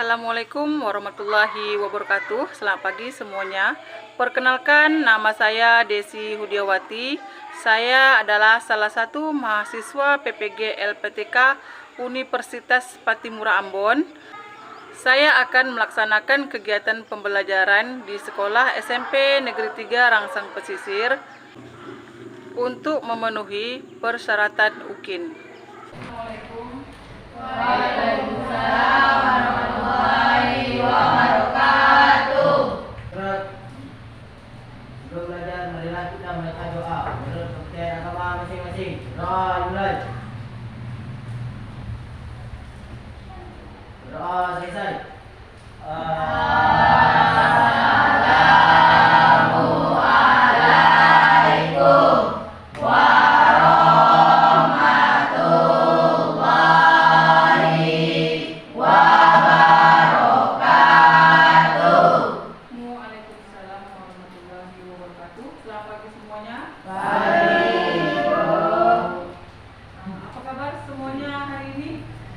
Assalamualaikum warahmatullahi wabarakatuh. Selamat pagi semuanya. Perkenalkan, nama saya Desi Hudiawati. Saya adalah salah satu mahasiswa PPG LPTK Universitas Patimura Ambon. Saya akan melaksanakan kegiatan pembelajaran di Sekolah SMP Negeri 3 Rangsang Pesisir untuk memenuhi persyaratan UKIN. Assalamualaikum. Waalaikumsalam warahmatullahi wabarakatuh. Sebelum belajar, marilah kita membaca doa menurut kepercayaan agama masing-masing. Doa mulai. Doa selesai. Selamat pagi semuanya. Baik. Apa kabar semuanya hari ini?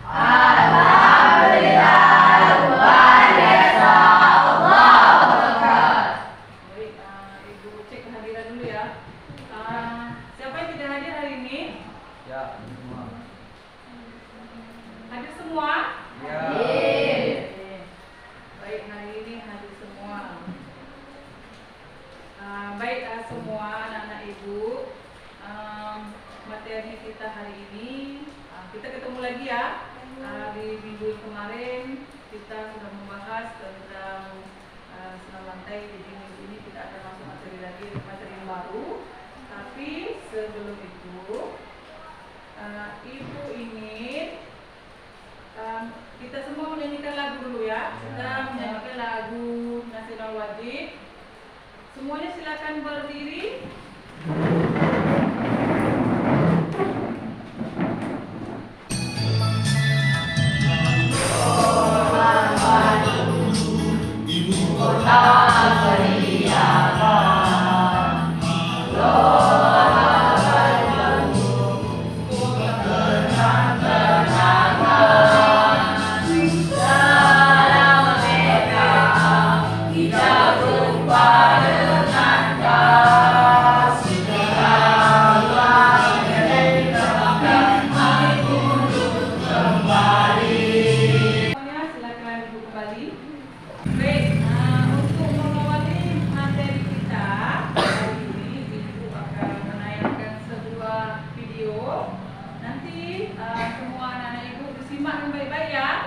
Alhamdulillah, luar biasa. Allahu Akbar. Baik, Ibu cek kehadiran dulu ya. Siapa yang tidak hadir hari ini? Ya, semua. Hadir semua? Ya. Oke. Baik, hari ini hadir semua. Baik semua anak-anak ibu, materi kita hari ini kita ketemu lagi ya. Di minggu kemarin kita sudah membahas tentang senam lantai, jadi minggu ini kita akan masuk materi lagi, materi yang baru. Tapi sebelum itu ibu ingin kita semua menyanyikan lagu dulu ya. Kita menyanyikan lagu nasional wajib. Semuanya silakan berdiri. Semua anak-anak ibu disimak dengan baik-baik ya.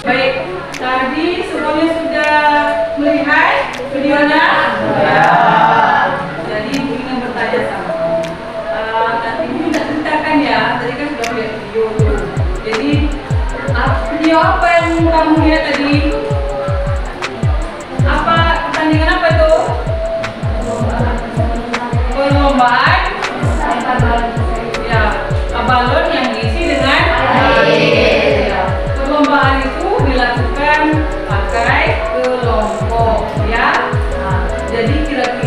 Baik, tadi semuanya sudah melihat videonya? Ya. Jadi ingin bertanya sama nanti ini tidak ceritakan ya, tadi kan sudah lihat video tuh. Jadi video apa yang kamu lihat tadi? Apa pertandingan apa itu? Perlombaan? Ya, balon yang diisi dengan air. Ya. Perlombaan itu dilakukan pakai kelompok ya. Jadi kira-kira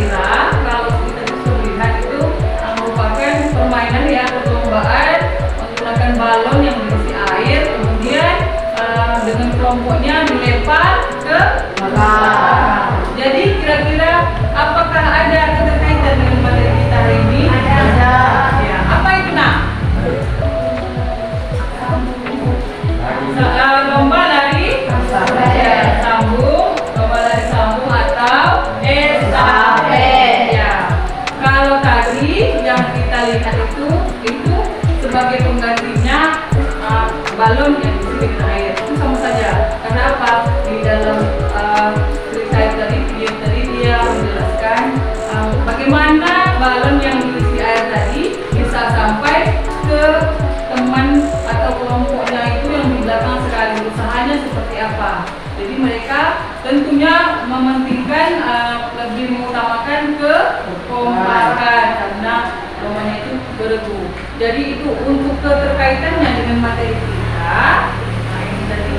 bongkarkan karena namanya itu beregu. Jadi itu untuk keterkaitannya dengan materi kita. Nah ini tadi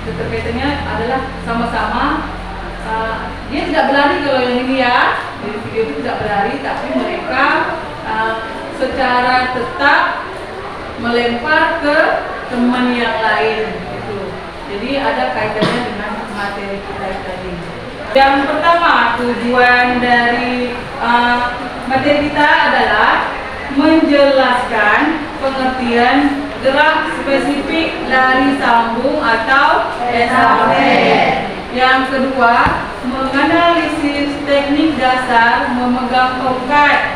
keterkaitannya adalah sama-sama dia tidak berlari kalau yang ini ya. Di video itu tidak berlari, tapi mereka secara tetap melempar ke teman yang lain gitu. Jadi ada kaitannya dengan materi kita tadi. Yang pertama, tujuan dari materi kita adalah menjelaskan pengertian gerak spesifik lari sambung atau estafet. Yang kedua, menganalisis teknik dasar memegang tongkat.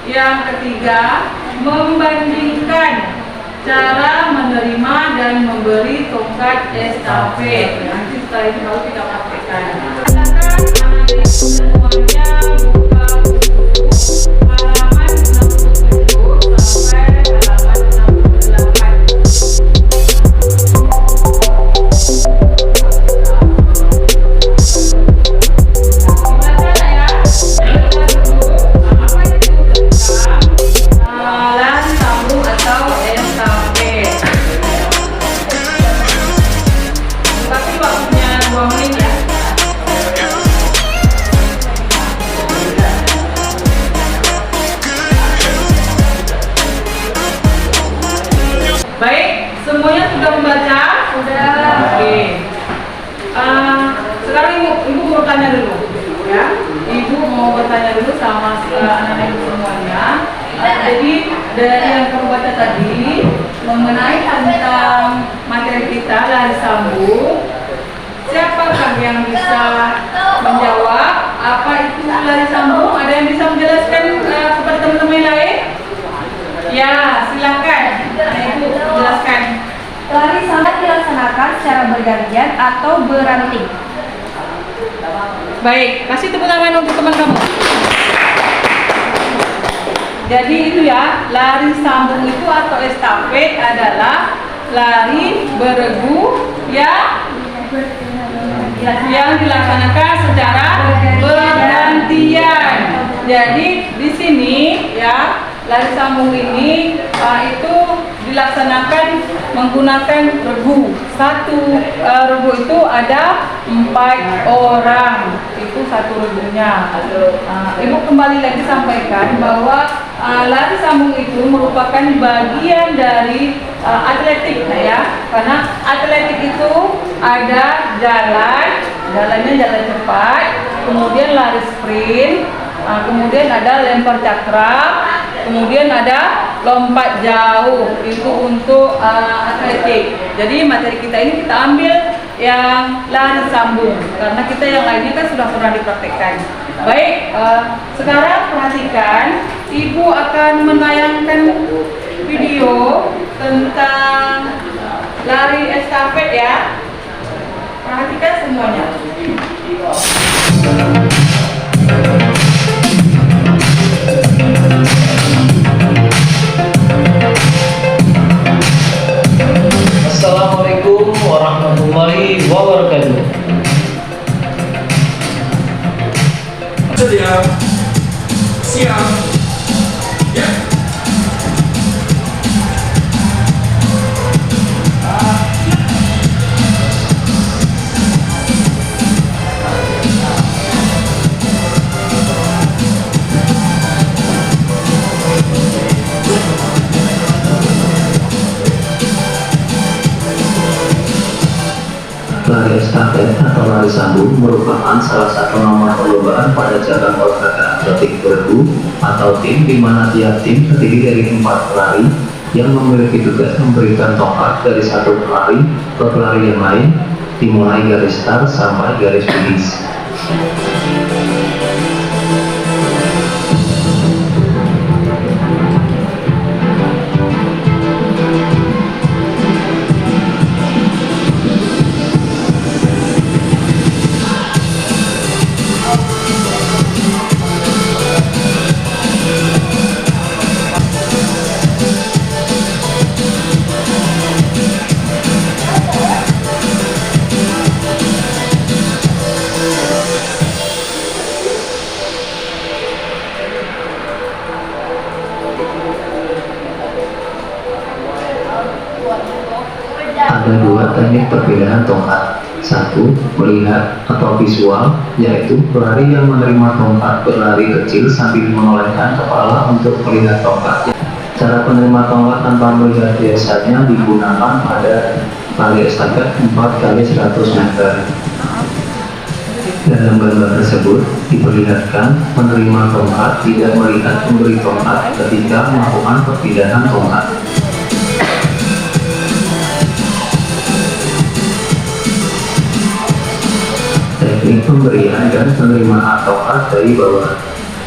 Yang ketiga, membandingkan cara menerima dan memberi tongkat estafet. Nanti setelah ini baru kita praktekkan. Semuanya buka buku halaman 67 sampai halaman 68. Baik, semuanya sudah membaca? Sudah. Oke. Sekarang ibu mau bertanya dulu, ya. Ibu mau bertanya dulu sama anak-anak ibu semuanya. Jadi dari yang kamu baca tadi mengenai tentang materi kita lari sambung, siapakah yang bisa menjawab apa itu lari sambung? Ada yang bisa menjelaskan kepada teman-teman yang lain? Ya, silakan. Ibu jelaskan. Lari sambung dilaksanakan secara bergantian atau beranting. Baik, kasih tepuk tangan untuk teman kamu. Jadi itu ya, lari sambung itu atau estafet adalah lari beregu yang dilaksanakan secara bergantian. Jadi di sini ya, lari sambung ini itu dilaksanakan menggunakan regu. Satu regu itu ada 4 orang, itu satu regunya. Ibu kembali lagi sampaikan bahwa lari sambung itu merupakan bagian dari atletik, ya. Karena atletik itu ada jalannya jalan cepat, kemudian lari sprint, kemudian ada lempar cakra, kemudian ada lompat jauh, itu untuk atletik. Jadi materi kita ini kita ambil yang lari sambung karena kita yang lainnya kan sudah pernah dipraktekkan. Baik, sekarang perhatikan, ibu akan menayangkan video tentang lari estafet ya. Perhatikan semuanya. Assalamualaikum warahmatullahi wabarakatuh. Sedia, siap, ya. Lari estafet atau lari sambung merupakan salah satu nomor perlombaan pada cabang olahraga atletik bergu atau tim, di mana tiap tim terdiri dari 4 pelari yang memiliki tugas memberikan tongkat dari satu pelari ke pelari yang lain, dimulai garis start sampai garis finish. Ada dua teknik perpindahan tongkat. Satu, melihat atau visual, yaitu pelari yang menerima tongkat berlari kecil sambil menolehkan kepala untuk melihat tongkat. Cara penerima tongkat tanpa melihat biasanya digunakan pada lari estafet 4x100 meter. Dalam gambar tersebut diperlihatkan penerima tongkat tidak melihat pemberi tongkat ketika melakukan perpindahan tongkat. Teknik pemberian dan penerimaan tongkat dari bawah.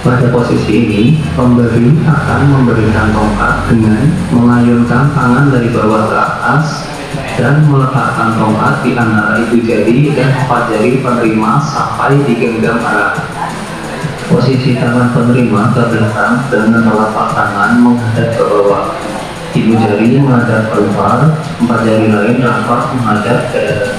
Pada posisi ini, pemberi akan memberikan tongkat dengan mengayunkan tangan dari bawah ke atas dan meletakkan tongkat di antara ibu jari dan 4 jari penerima sampai digenggam erat. Posisi tangan penerima ke belakang dengan telapak tangan menghadap ke bawah. Ibu jari menghadap keluar, 4 jari lain rapat menghadap ke dalam.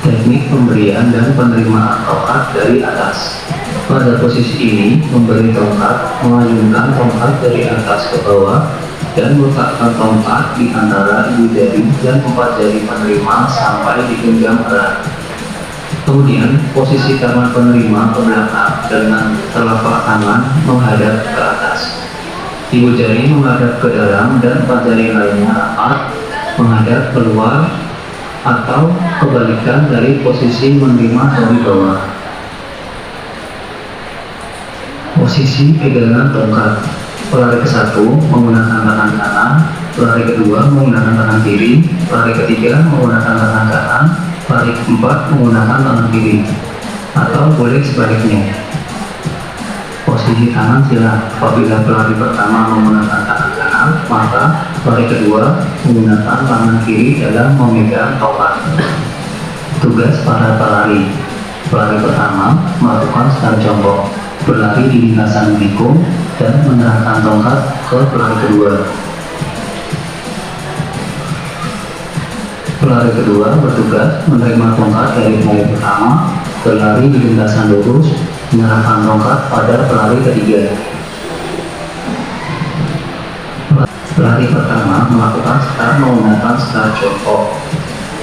Teknik pemberian dan penerimaan tongkat dari atas. Pada posisi ini, memberi tongkat mengayunkan tongkat dari atas ke bawah dan meletakkan tongkat di antara ibu jari dan 4 jari penerima sampai digenggam erat. Kemudian, posisi tangan penerima ke belakang dengan telapak tangan menghadap ke atas. Ibu jari menghadap ke dalam dan 4 jari lainnya rapat menghadap keluar atau kebalikan dari posisi menerima dari bawah. Posisi pegangan tongkat. Pelari ke-1 menggunakan tangan kanan, pelari kedua menggunakan tangan kiri, pelari ketiga menggunakan tangan kanan, pelari keempat menggunakan tangan kiri, atau boleh sebaliknya. Posisi tangan silang. Apabila pelari pertama menggunakan tangan kanan, maka pelari kedua menggunakan tangan kiri dalam memegang tongkat. Tugas para pelari. Pelari pertama melakukan stand jongkok, berlari di lintasan menikung dan menyerahkan tongkat ke pelari kedua. Pelari kedua bertugas menerima tongkat dari pelari pertama, berlari di lintasan lurus, menyerahkan tongkat pada pelari ketiga. Pelari pertama melakukan start menggunakan start jongkok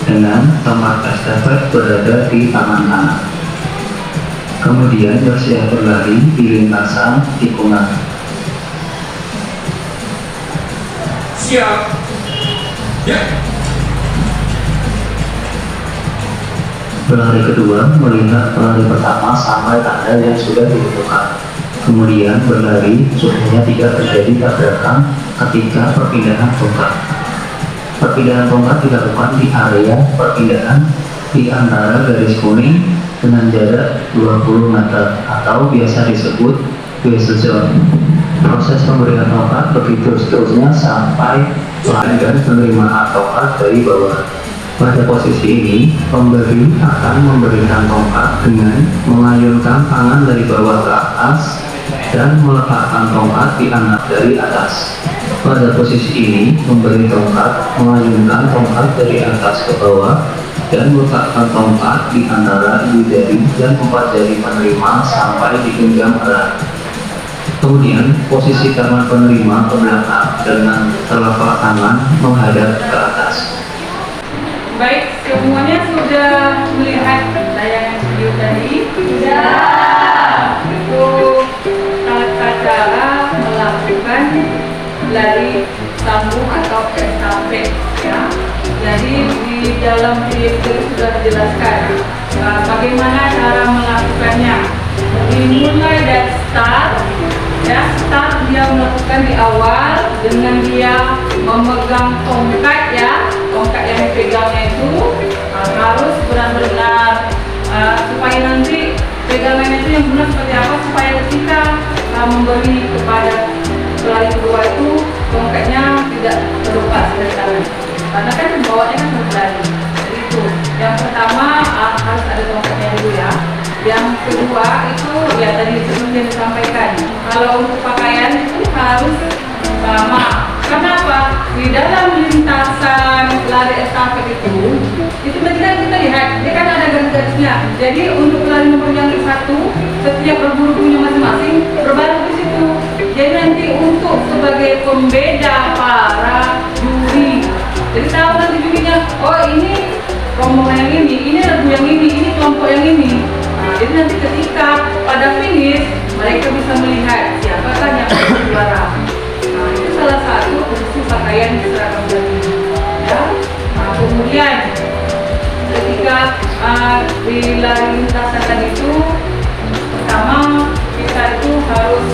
dengan tongkat estafet berada di tangan kanan. Kemudian bersiap berlari di lintasan tikungan. Siap. Ya. Pelari kedua melihat pelari pertama sampai tanda yang sudah ditentukan. Kemudian berlari supaya tidak terjadi tabrakan ketika perpindahan tongkat. Perpindahan tongkat dilakukan di area perpindahan di antara garis kuning dengan jarak 20 meter atau biasa disebut whistle zone. Proses pemberian tongkat begitu seterusnya sampai pelari dan penerimaan tongkat dari bawah. Pada posisi ini, pemberi akan memberikan tongkat dengan mengayunkan tangan dari bawah ke atas dan meletakkan tongkat di anak dari atas. Pada posisi ini, pemberi tongkat mengayunkan tongkat dari atas ke bawah dan meletakkan tongkat di antara ibu jari dan 4 jari penerima sampai digenggam erat. Kemudian, posisi tangan penerima ke belakang dengan telapak tangan menghadap ke atas. Baik, semuanya sudah melihat tayangan video tadi? Sudah. Itu tata cara melakukan lari sambung atau estafet ya. Jadi di dalam video itu sudah dijelaskan bagaimana cara melakukannya. Dimulai dari start, ya start dia melakukan di awal dengan dia memegang tongkat ya. Tongkat yang dipegangnya itu harus benar-benar supaya nanti pegangannya itu yang benar seperti apa, supaya ketika memberi kepada pelari kedua itu tongkatnya tidak terlepas dari tangan, karena kan bawahnya kan berlari. Jadi itu yang pertama harus ada tongkatnya dulu ya. Yang kedua itu ya tadi seperti yang disampaikan, kalau untuk pakaian itu harus sama. Kenapa? Di dalam lintasan lari estafet itu benar kita lihat, dia kan ada garis-garisnya. Jadi untuk lari nomor yang ke-1, setiap berburu-burunya masing-masing berbaru di situ. Jadi nanti untuk sebagai pembeda para juri jadi nanti ketika pada finish mereka bisa melihat siapakah yang menjadi juara. Nah, itu salah satu fungsi pakaian seragam gaji. Ya. Nah, kemudian ketika di lari lintasan itu, pertama kita itu harus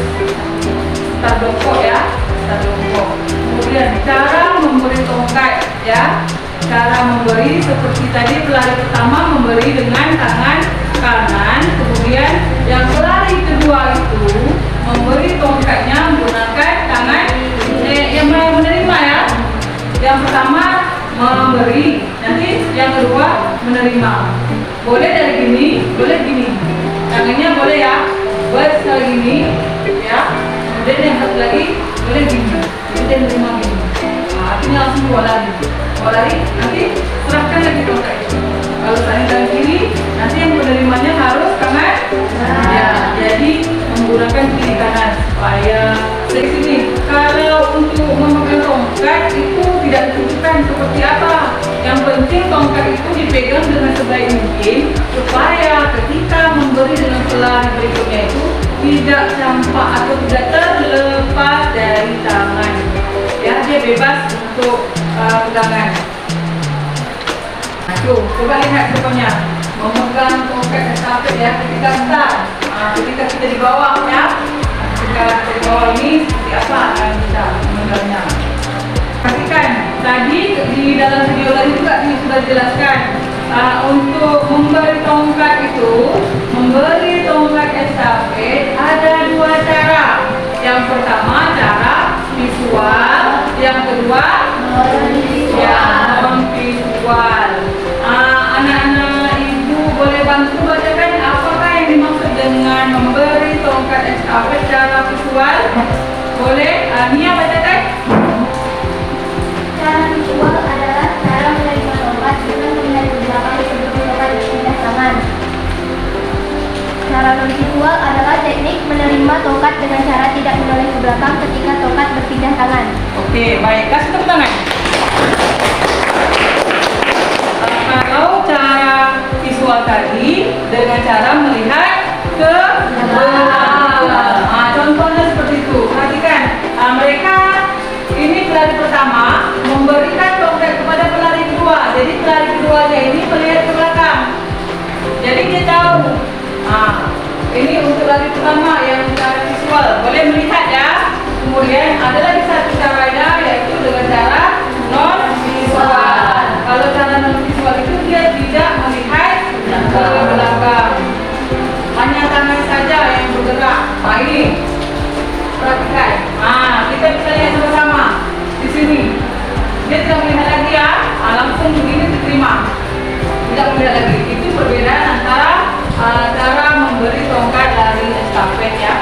start jongkok ya, start jongkok. Kemudian cara memberi tongkat ya, cara memberi seperti tadi pelari pertama memberi dengan tangan kanan, kemudian yang pelari kedua itu memberi tongkatnya menggunakan tangan yang menerima ya. Yang pertama memberi, nanti yang kedua menerima. Boleh dari gini, boleh gini. Tangannya boleh ya, buat sekali gini ya. Kemudian yang satu lagi boleh gini, kemudian menerima gini. Nah, artinya langsung bawa lari, nanti serahkan lagi tongkat itu. Kalau tangan tangan kiri, nanti yang menerimanya harus tangan ya. Jadi menggunakan kiri kanan supaya dari sini. Kalau untuk memegang tongkat itu tidak ditentukan seperti apa. Yang penting tongkat itu dipegang dengan sebaik mungkin supaya ketika memberi dengan pelari berikutnya itu tidak campak atau tidak terlepas dari tangan. Ya, dia bebas untuk pegangan. Nah, tuh, coba lihat contohnya memegang tongkat estafet ya ketika start. Ketika kita di bawah ya, ketika kita di bawah ini seperti apa akan kita memegangnya. Perhatikan, tadi di dalam video tadi juga ini sudah dijelaskan untuk memberi tongkat itu, memberi tongkat estafet ada dua cara. Yang pertama cara visual, yang kedua non visual. Anak-anak ibu boleh bantu bacakan apakah yang dimaksud dengan memberi tongkat estafet secara visual? Boleh? Nia bacakan. Cara visual adalah cara menerima tongkat dengan melihat ke belakang sebelum tongkat berpindah tangan. Cara non visual adalah teknik menerima tongkat dengan cara tidak menoleh ke belakang ketika tongkat berpindah tangan. Oke, baik. Kasih tepuk tangan. Kalau cara visual tadi dengan cara melihat ke belakang. Contohnya seperti itu. Perhatikan, mereka ini pelari pertama memberikan tongkat kepada pelari kedua. Jadi pelari keduanya ini melihat ke belakang. Jadi dia tahu. Ini untuk lari pertama yang cara visual. Boleh melihat ya. Kemudian ada lagi satu caranya yaitu dengan cara non visual. Kalau cara non visual itu dia tidak melihat ke belakang. Hanya tangan saja yang bergerak. Nah ini perhatikan. Kita bisa lihat sama-sama di sini. Dia tidak melihat lagi ya. Langsung begini diterima. Tidak melihat lagi. Itu perbedaan antara cara memberi tongkat lari estafet ya.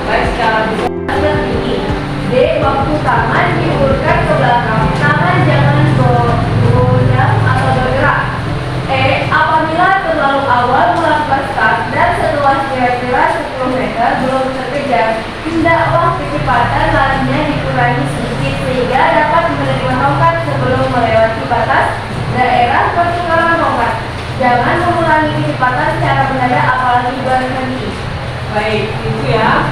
Baik secara visual. D. Waktu tangan diulurkan ke belakang, tangan jangan goyang atau bergerak. E. Apabila terlalu awal melakukan start dan setelah kira-kira 10 meter belum terkejar, hendaklah kecepatan larinya dikurangi sedikit sehingga dapat menerima tongkat sebelum melewati batas daerah pertukaran tongkat. Jangan mengulangi kecepatan secara mendadak apalagi berhenti. Baik, itu ya.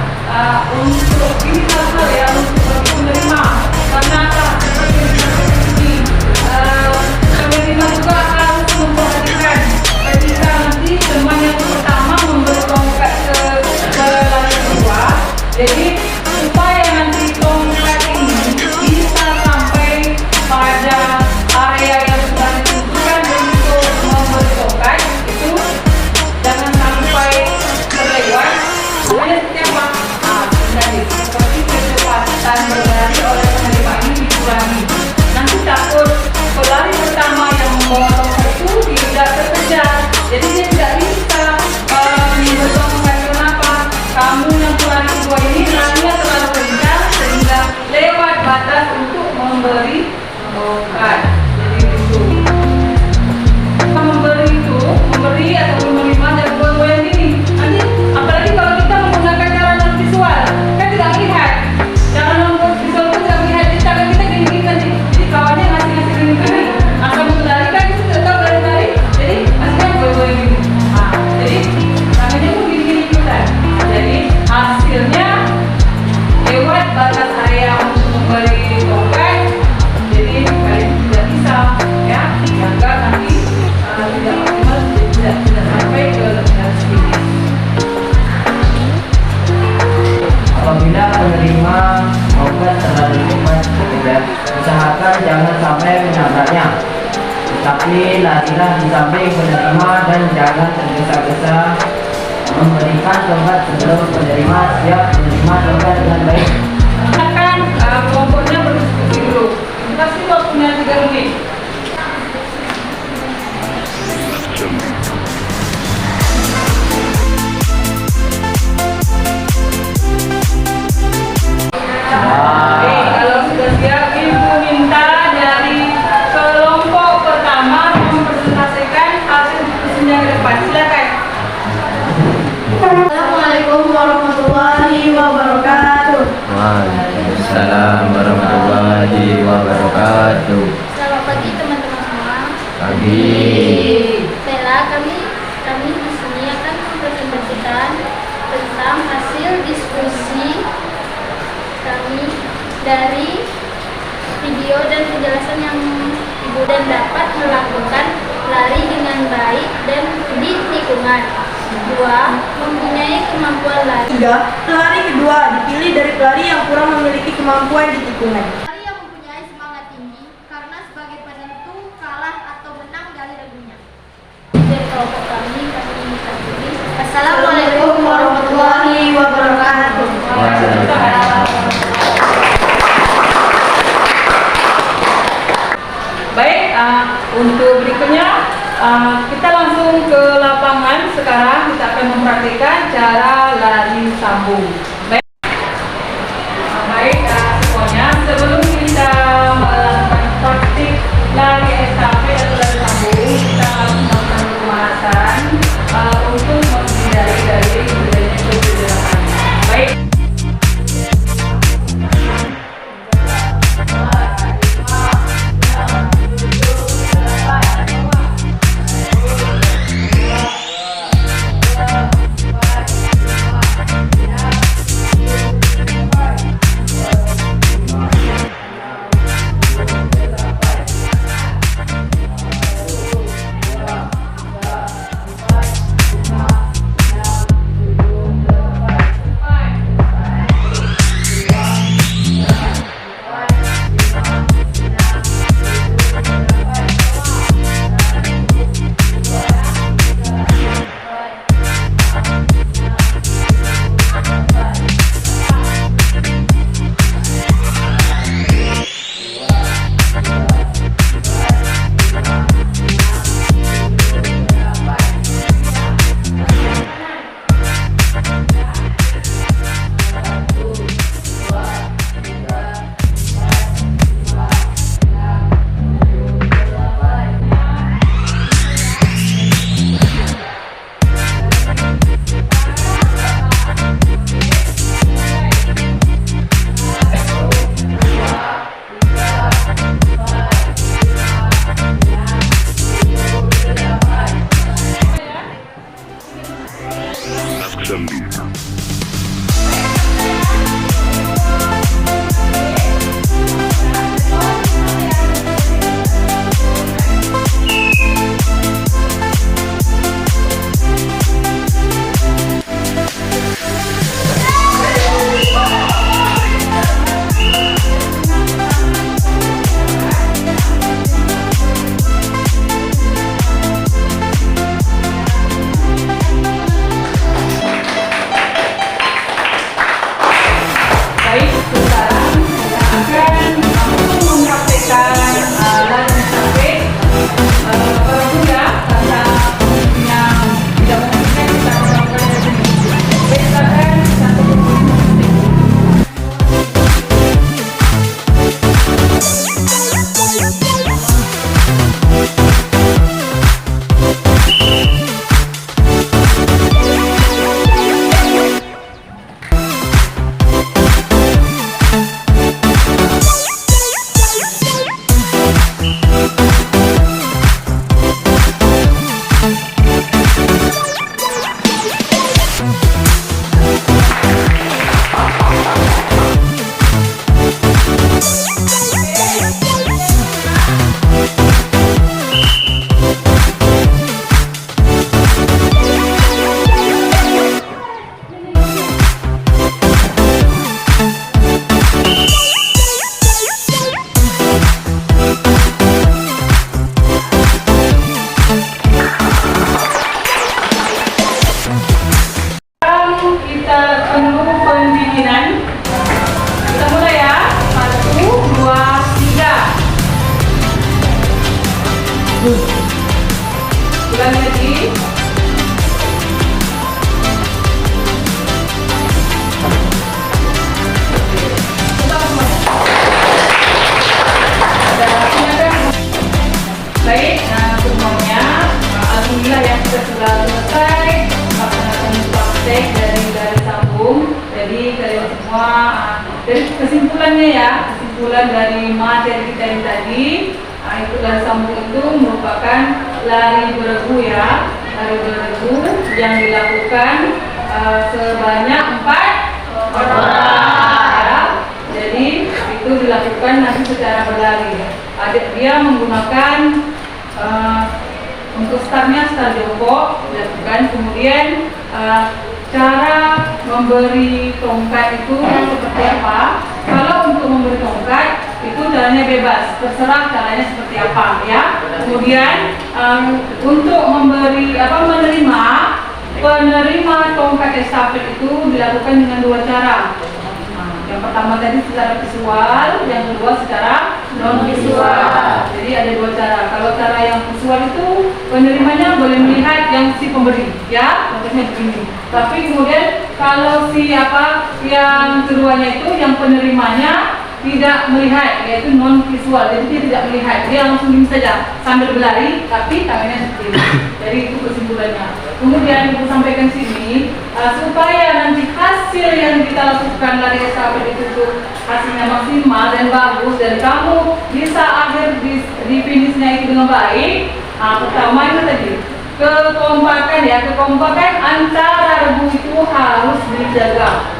Untuk ini hal-hal ya untuk bagi penerima. Karena seperti ini penerima juga harus memperhatikan ketika nanti teman yang pertama memberi tongkat ke pelari kedua. Jadi supaya nanti tongkat ini bisa sampai pada area yang sudah ditentukan untuk memberi tongkat itu jangan sampai terlewat. Hanya setiap seperti kecepatan berlari oleh penerima ini dikurangi. Nanti takut pelari pertama yang membawa Jadi larilah di samping penerima dan jangan tergesa-gesa memberikan tongkat sebelum penerima siap menerima tongkat dengan baik. Silakan kelompoknya berdiskusi dulu. Kita kasih waktunya 3 menit. Oke, kalau sudah siap, Ibu minta dari kelompok pertama mempresentasikan hasil diskusinya ke depan. Silakan. Assalamualaikum warahmatullahi wabarakatuh. Waalaikumsalam warahmatullahi wabarakatuh. Selamat pagi teman-teman semua. Pagi. Baiklah, kami di sini akan mempresentasikan tentang hasil diskusi kami dari video dan penjelasan yang Ibu dan dapat melakukan lari dengan baik dan di tikungan. 2. Mempunyai kemampuan lari. 3. Pelari kedua dipilih dari pelari yang kurang memiliki kemampuan di tikungan. Pelari yang mempunyai semangat tinggi karena sebagai penentu kalah atau menang dari lagunya. Dari kelompok kami minta tulis. Assalamualaikum warahmatullahi wabarakatuh. Baik, untuk berikutnya kita langsung ke lapangan. Sekarang kita akan mempraktikkan cara lari sambung. Baik, semuanya, sebelum kita melakukan praktik lari estafet atau lari sambung, kita harus melakukan pemanasan untuk menghindari dari terjadinya kecederaan. Baik. tali sambung. Jadi kalian semua dari kesimpulannya ya, kesimpulan dari materi kita yang tadi, itu tali sambung itu merupakan lari beregu ya, lari beregu yang dilakukan sebanyak 4 orang ya. Jadi itu dilakukan nanti secara berlari. Dia menggunakan untuk startnya start jongkok dilakukan, kemudian cara memberi tongkat itu seperti apa. Kalau untuk memberi tongkat itu caranya bebas, terserah caranya seperti apa ya. Kemudian untuk memberi penerima tongkat estafet itu dilakukan dengan 2 cara. Yang pertama tadi secara visual, yang kedua secara non visual. Jadi ada 2 cara. Kalau cara yang visual itu penerimanya boleh melihat yang si pemberi, ya, contohnya begini. Tapi kemudian kalau yang keduanya itu yang penerimanya tidak melihat, yaitu non visual. Jadi dia tidak melihat, dia langsung diam saja sambil berlari, tapi tangannya seperti ini. Jadi itu kesimpulannya. Kemudian ibu sampaikan sini supaya nanti hasil yang kita lakukan lari estafet itu hasilnya maksimal dan bagus dan kamu bisa akhir di finishnya itu dengan baik. Pertama itu tadi kekompakan antara regu itu harus dijaga.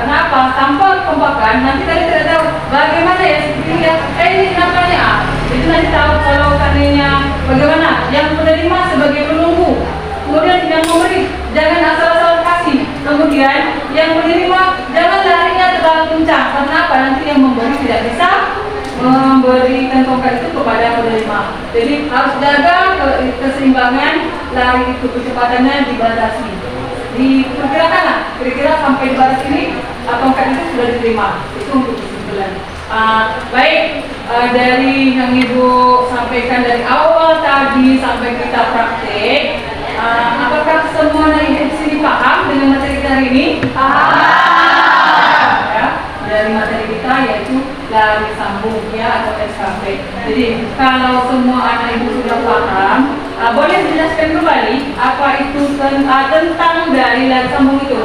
Kenapa? Tanpa kekompakan nanti kalian tidak tahu bagaimana ya sepertinya. Ini kenapanya? Itu nanti tahu kalau tadinya bagaimana. Yang menerima sebagai penunggu, kemudian yang memberi jangan asal-asal kasih. Kemudian yang menerima jangan larinya terlalu kencang. Kenapa? Nanti yang memberi tidak bisa memberikan tongkat itu kepada penerima. Jadi harus jaga keseimbangan lari itu, kecepatannya dibatasi. Diperkirakan kira-kira sampai di batas ini tongkat itu sudah diterima. Itu untuk kesimpulan. Baik, dari yang ibu sampaikan dari awal tadi sampai kita praktek, apakah semua dari di sini paham dengan materi kita hari ini? Paham. Ya, dari materi kita yaitu lari sambung ya atau estafet. Jadi kalau semua anak ibu sudah paham, boleh dijelaskan kembali apa itu tentang dari lari sambung itu?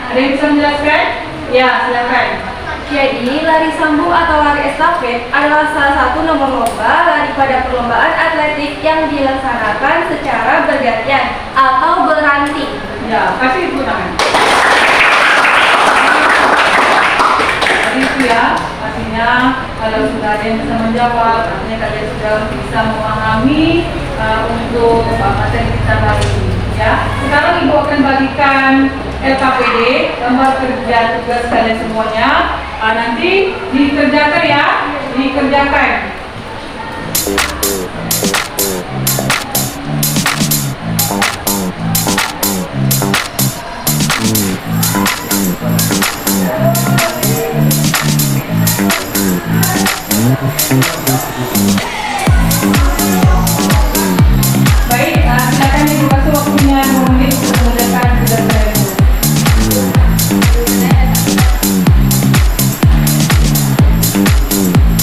Ada yang bisa menjelaskan? Ya, silakan. Jadi, lari sambung atau lari estafet adalah salah satu nomor lomba lari pada perlombaan atletik yang dilaksanakan secara bergantian atau berhenti. Ya, kasih tepuk tangan. Jadi itu ya, pastinya kalau sudah ada yang bisa menjawab, artinya kalian sudah bisa memahami untuk materi kita hari ini. Ya, sekarang ibu akan bagikan LKPD, gambar kerja tugas kalian semuanya. Nanti dikerjakan ya, dikerjakan. Baik, silakan ibu kasih waktunya 2 menit untuk mengerjakan tugas kalian.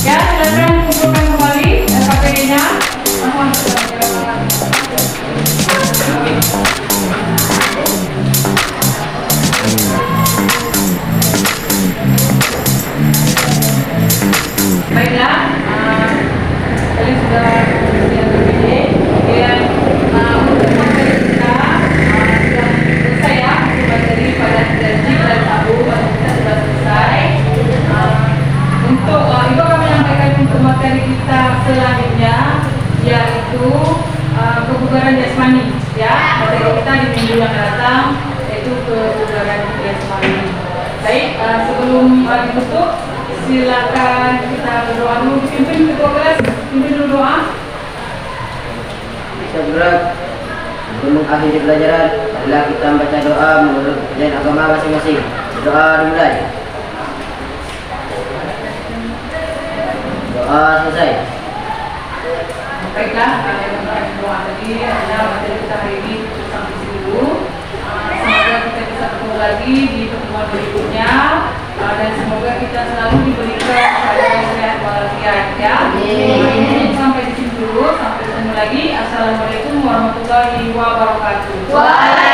Ya, silakan kumpulkan kembali LKPD-nya. Baiklah, kalian sudah di LKPD. Kemudian untuk materi kita sudah selesai ya. Materi pada janji dan tabu kita sudah selesai. Untuk ibu akan menyampaikan untuk materi kita selanjutnya, yaitu kebugaran jasmani ya. Materi kita di minggu yang datang yaitu kebugaran jasmani. Baik, sebelum ditutup silakan kita berdoa dulu. Pimpin ketua kelas, pimpin dulu doa. Kita bergerak untuk mengakhiri pelajaran adalah kita membaca doa menurut ajaran agama masing-masing. Doa dimulai. Doa selesai. Baiklah, kalian membaca doa tadi adalah materi kita hari ini sampai sini dulu. Semoga kita bisa bertemu lagi di pertemuan berikutnya dan semoga kita selalu diberikan sehat walafiat ya. Sampai di sini dulu, sampai ketemu lagi. Assalamualaikum warahmatullahi wabarakatuh.